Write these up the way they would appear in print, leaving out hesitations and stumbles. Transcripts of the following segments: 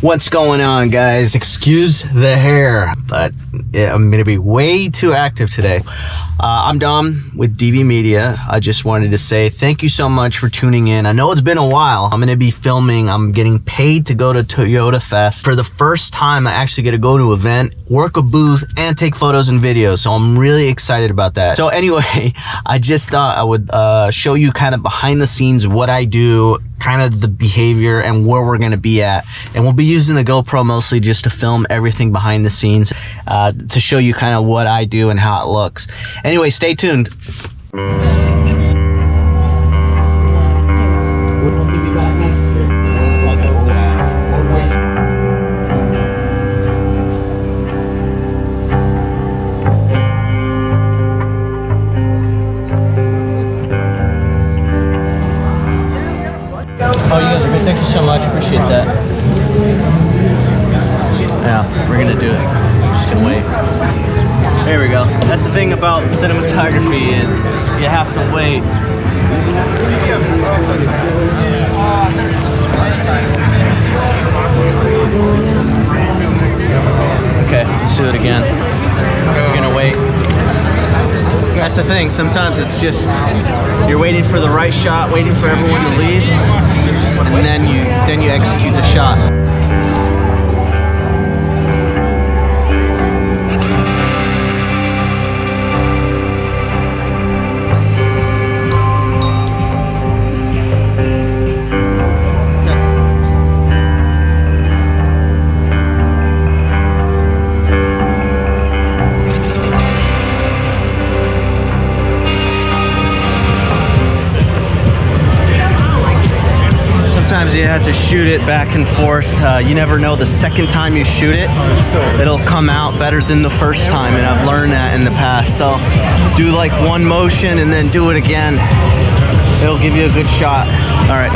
What's going on, guys? Excuse the hair, but I'm gonna be way too active today. I'm Dom with DV Media. I just wanted to say thank you so much for tuning in. I know it's been a while. I'm gonna be filming. I'm getting paid to go to Toyota Fest. For the first time, I actually get to go to an event, work a booth, and take photos and videos. So I'm really excited about that. So anyway, I just thought I would show you kind of behind the scenes of what I do, kind of the behavior and where we're gonna be at. And we'll be using the GoPro mostly just to film everything behind the scenes, to show you kind of what I do and how it looks. Anyway, stay tuned. Oh, you guys are good. Thank you so much. Appreciate that. Yeah, we're gonna do it. Just gonna wait. There we go. That's the thing about cinematography is you have to wait. Okay, let's do it again. We're gonna wait. That's the thing. Sometimes it's just you're waiting for the right shot, waiting for everyone to leave, and then you execute the shot. Sometimes you have to shoot it back and forth. You never know, the second time you shoot it, it'll come out better than the first time, and I've learned that in the past. So do like one motion and then do it again. It'll give you a good shot. All right.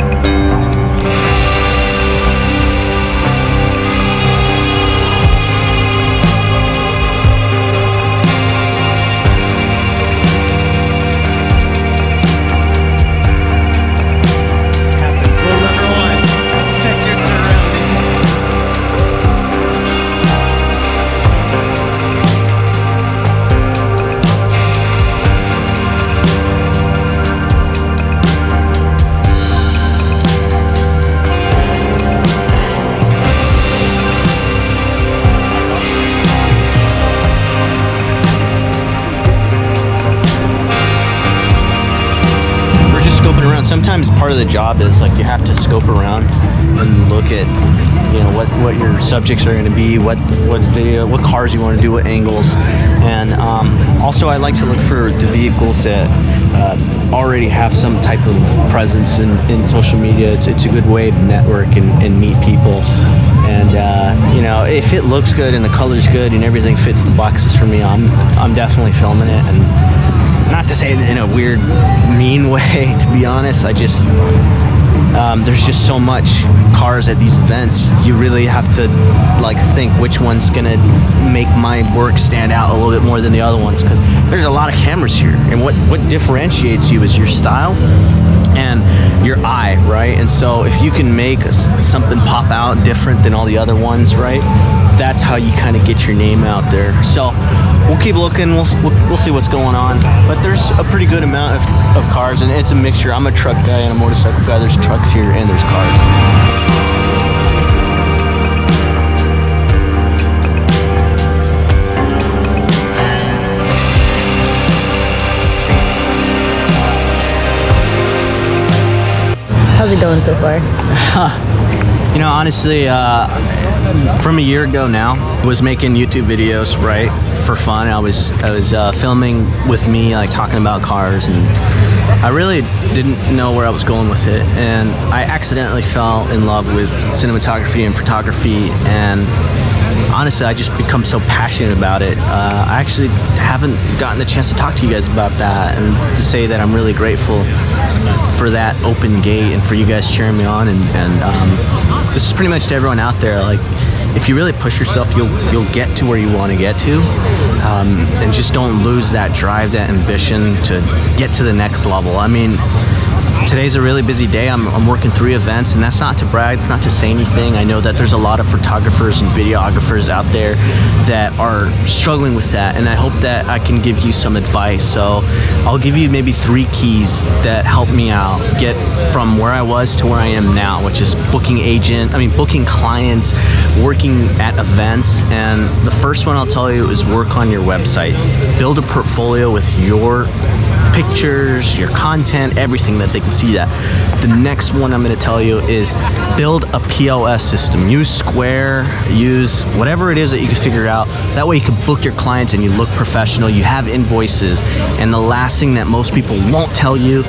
Around. Sometimes part of the job is like you have to scope around and look at, you know, what your subjects are going to be, what video, what cars you want to do, what angles, and also I like to look for the vehicles that already have some type of presence in social media. It's a good way to network and meet people, and you know, if it looks good and the color's good and everything fits the boxes for me, I'm definitely filming it. And not to say it in a weird, mean way, to be honest. I just, there's just so much cars at these events. You really have to like think which one's gonna make my work stand out a little bit more than the other ones, because there's a lot of cameras here, and what differentiates you is your style and your eye, right? And so if you can make something pop out different than all the other ones, right, that's how you kind of get your name out there. So we'll keep looking, we'll see what's going on, but there's a pretty good amount of cars, and it's a mixture. I'm a truck guy and a motorcycle guy. There's trucks here and there's cars. How's it going so far? You know, honestly, from a year ago now, I was making YouTube videos, right, for fun. I was filming with me, like talking about cars, and I really didn't know where I was going with it, and I accidentally fell in love with cinematography and photography, and honestly, I just become so passionate about it. I actually haven't gotten the chance to talk to you guys about that, and to say that I'm really grateful for that open gate and for you guys cheering me on, and this is pretty much to everyone out there, like, if you really push yourself, you'll get to where you want to get to, and just don't lose that drive, that ambition to get to the next level. I mean, today's a really busy day. I'm working 3 events, and that's not to brag, it's not to say anything. I know that there's a lot of photographers and videographers out there that are struggling with that, and I hope that I can give you some advice. So I'll give you maybe 3 keys that help me out get from where I was to where I am now, which is booking clients, working at events. And the first one I'll tell you is work on your website. Build a portfolio with your pictures, your content, everything that they can see that. The next one I'm going to tell you is build a POS system. Use Square, use whatever it is that you can figure out. That way you can book your clients and you look professional, you have invoices. And the last thing that most people won't tell you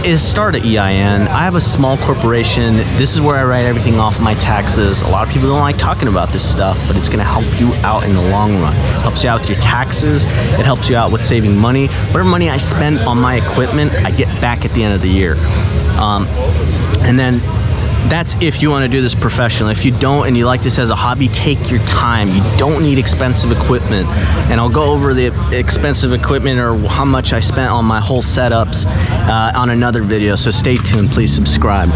is start an EIN. I have a small corporation. This is where I write everything off my taxes. A lot of people don't like talking about this stuff, but it's gonna help you out in the long run. It helps you out with your taxes. It helps you out with saving money. Whatever money I spend on my equipment, I get back at the end of the year. And then that's if you want to do this professionally. If you don't and you like this as a hobby, take your time. You don't need expensive equipment. And I'll go over the expensive equipment or how much I spent on my whole setups on another video. So stay tuned, please subscribe.